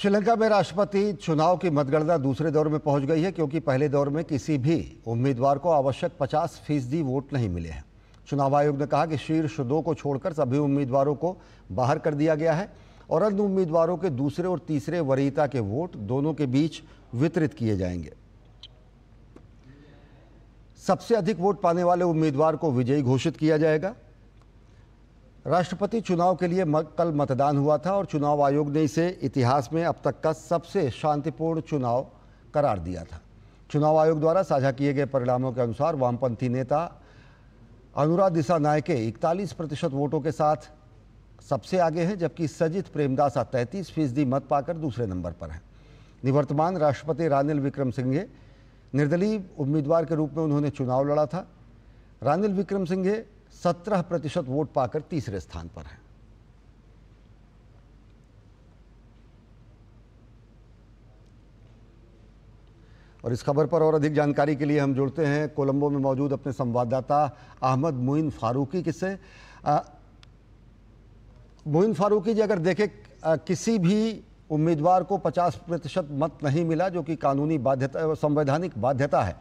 श्रीलंका में राष्ट्रपति चुनाव की मतगणना दूसरे दौर में पहुंच गई है, क्योंकि पहले दौर में किसी भी उम्मीदवार को आवश्यक 50% वोट नहीं मिले हैं। चुनाव आयोग ने कहा कि शीर्ष दो को छोड़कर सभी उम्मीदवारों को बाहर कर दिया गया है और अन्य उम्मीदवारों के दूसरे और तीसरे वरीयता के वोट दोनों के बीच वितरित किए जाएंगे। सबसे अधिक वोट पाने वाले उम्मीदवार को विजयी घोषित किया जाएगा। राष्ट्रपति चुनाव के लिए कल मतदान हुआ था और चुनाव आयोग ने इसे इतिहास में अब तक का सबसे शांतिपूर्ण चुनाव करार दिया था। चुनाव आयोग द्वारा साझा किए गए परिणामों के अनुसार वामपंथी नेता अनुरा दिसानायके 41% वोटों के साथ सबसे आगे हैं, जबकि सजित प्रेमदासा 33% मत पाकर दूसरे नंबर पर हैं। निवर्तमान राष्ट्रपति रानिल विक्रमसिंघे निर्दलीय उम्मीदवार के रूप में उन्होंने चुनाव लड़ा था। रानिल विक्रमसिंघे 17% वोट पाकर तीसरे स्थान पर हैं। और इस खबर पर और अधिक जानकारी के लिए हम जुड़ते हैं कोलंबो में मौजूद अपने संवाददाता अहमद मोइन फारूकी से। मोइन फारूकी जी, अगर देखें किसी भी उम्मीदवार को 50% मत नहीं मिला, जो कि कानूनी बाध्यता संवैधानिक बाध्यता है,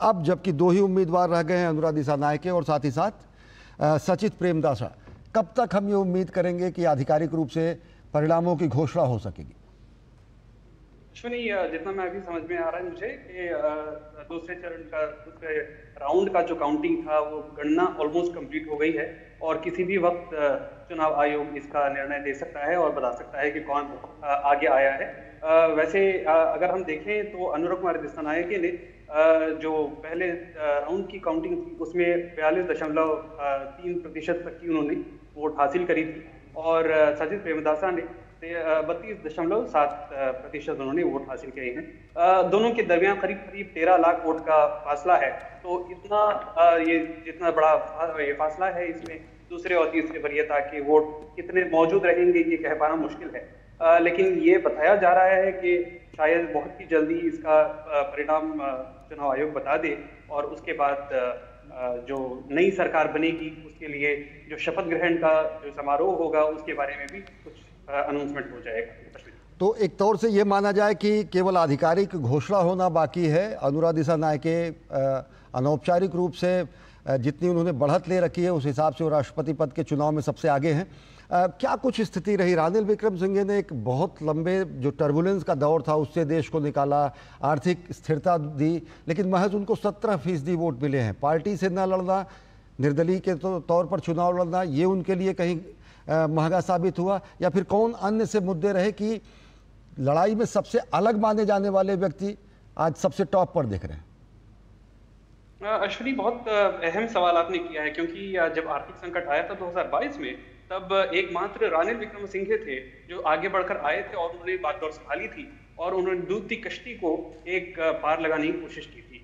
अब जबकि दो ही उम्मीदवार रह गए हैं, अनुरा दिसानायके और साथ ही साथ सचित प्रेमदासा, कब तक हम ये उम्मीद करेंगे कि आधिकारिक रूप से परिणामों की घोषणा हो सकेगी? अश्विनी, जितना मैं अभी समझ में आ रहा है मुझे कि दूसरे राउंड का जो काउंटिंग था वो गणना ऑलमोस्ट कंप्लीट हो गई है और किसी भी वक्त चुनाव आयोग इसका निर्णय ले सकता है और बता सकता है कि कौन आगे आया है। वैसे अगर हम देखें तो अनुरा कुमारी दिसानायके ने जो पहले राउंड की काउंटिंग थी उसमें 42.3% तक की उन्होंने वोट हासिल करी थी और सजित प्रेमदासा ने 32.7% उन्होंने वोट हासिल किए हैं। दोनों के दरमियान करीब 13 लाख वोट का फासला है। तो इतना ये जितना बड़ा ये फासला है, इसमें दूसरे और तीसरे वरीयता के वोट कितने मौजूद रहेंगे ये कह पाना मुश्किल है। लेकिन ये बताया जा रहा है कि शायद बहुत ही जल्दी इसका परिणाम चुनाव आयोग बता दे और उसके बाद जो नई सरकार बनेगी उसके लिए जो शपथ ग्रहण का जो समारोह होगा उसके बारे में भी कुछ अनाउंसमेंट हो जाएगा। तो एक तौर से ये माना जाए कि केवल आधिकारिक घोषणा होना बाकी है। अनुरा दिसानायके अनौपचारिक रूप से जितनी उन्होंने बढ़त ले रखी है उस हिसाब से वो राष्ट्रपति पद के चुनाव में सबसे आगे हैं। क्या कुछ स्थिति रही? रानिल विक्रमसिंघे ने एक बहुत लंबे जो टर्बुलेंस का दौर था उससे देश को निकाला, आर्थिक स्थिरता दी, लेकिन महज उनको 17% वोट मिले हैं। पार्टी से न लड़ना, निर्दलीय के तौर पर चुनाव लड़ना, ये उनके लिए कहीं महंगा साबित हुआ, या फिर कौन अन्य से मुद्दे रहे कि लड़ाई में सबसे अलग माने जाने वाले व्यक्ति आज सबसे टॉप पर दिख रहे हैं? अश्विनी, बहुत अहम सवाल आपने किया है, क्योंकि जब आर्थिक संकट आया था 2022 में, तब एकमात्र रानिल विक्रमसिंघे थे जो आगे बढ़कर आए थे और उन्होंने बागडोर संभाली थी और उन्होंने डूबती कश्ती को एक पार लगाने की कोशिश की थी।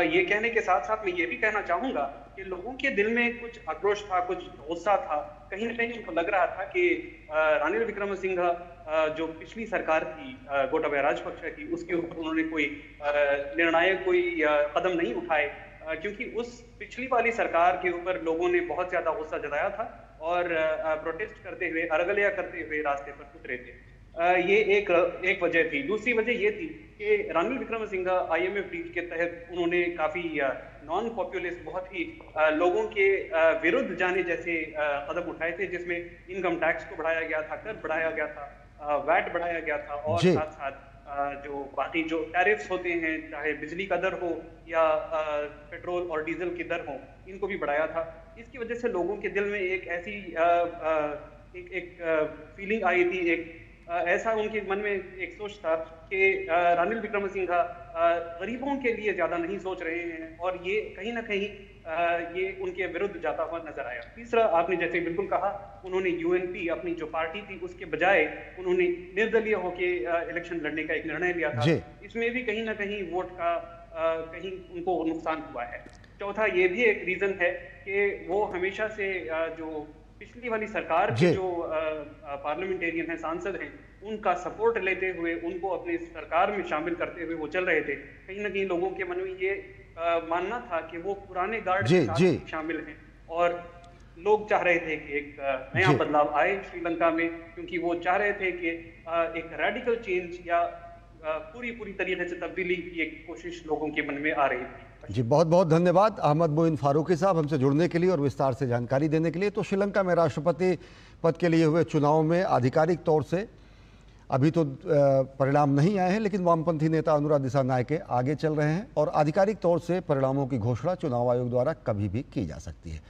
ये कहने के साथ साथ मैं ये भी कहना चाहूंगा कि लोगों के दिल में कुछ आक्रोश था, कुछ गुस्सा था। कहीं न कहीं उनको लग रहा था कि रानिल विक्रमसिंघे जो पिछली सरकार थी गोटाबया राजपक्षे की, उसके ऊपर उन्होंने कोई निर्णायक कोई कदम नहीं उठाए, क्योंकि उस पिछली वाली सरकार के ऊपर लोगों ने बहुत ज्यादा गुस्सा जताया था और प्रोटेस्ट करते हुए, अरगलियां करते हुए रास्ते पर उतरे थे। ये एक वजह थी। दूसरी वजह ये थी कि रानिल विक्रमसिंघे IMF डील के तहत उन्होंने काफी नॉन पॉपुलिस्ट, बहुत ही लोगों के विरुद्ध जाने जैसे कदम उठाए थे, जिसमें इनकम टैक्स को बढ़ाया गया था, कर बढ़ाया गया था, वैट बढ़ाया गया था और साथ साथ जो बाकी जो टैरिफ्स होते हैं, चाहे बिजली का दर हो या पेट्रोल और डीजल की दर हो, इनको भी बढ़ाया था। इसकी वजह से लोगों के दिल में एक ऐसी फीलिंग आई थी, ऐसा उनके मन में एक सोच था कि रानिल विक्रमसिंघे गरीबों के लिए ज्यादा नहीं सोच रहे हैं और ये कहीं ना कहीं ये उनके विरुद्ध जाता हुआ नजर आया। तीसरा, आपने जैसे बिल्कुल कहा, उन्होंने UNP अपनी जो पार्टी थी उसके बजाय उन्होंने निर्दलीय होके इलेक्शन लड़ने का एक निर्णय लिया था। इसमें भी कहीं ना कहीं वोट का कहीं उनको नुकसान हुआ है। चौथा, ये भी एक रीजन है कि वो हमेशा से जो पिछली वाली सरकार के जो पार्लियामेंटेरियन हैं, सांसद हैं, उनका सपोर्ट लेते हुए, उनको अपनी सरकार में शामिल करते हुए वो चल रहे थे। कहीं ना कहीं लोगों के मन में ये मानना था कि वो पुराने गार्ड के साथ शामिल हैं और लोग चाह रहे थे कि एक नया जी। बदलाव आए श्रीलंका में, क्योंकि वो चाह रहे थे कि एक रेडिकल चेंज या पूरी पूरी तरीके से तब्दीली की एक कोशिश लोगों के मन में आ रही थी। जी, बहुत बहुत धन्यवाद अहमद मोइन फारूकी साहब हमसे जुड़ने के लिए और विस्तार से जानकारी देने के लिए। तो श्रीलंका में राष्ट्रपति पद के लिए हुए चुनाव में आधिकारिक तौर से अभी तो परिणाम नहीं आए हैं, लेकिन वामपंथी नेता अनुरा दिसानायके आगे चल रहे हैं और आधिकारिक तौर से परिणामों की घोषणा चुनाव आयोग द्वारा कभी भी की जा सकती है।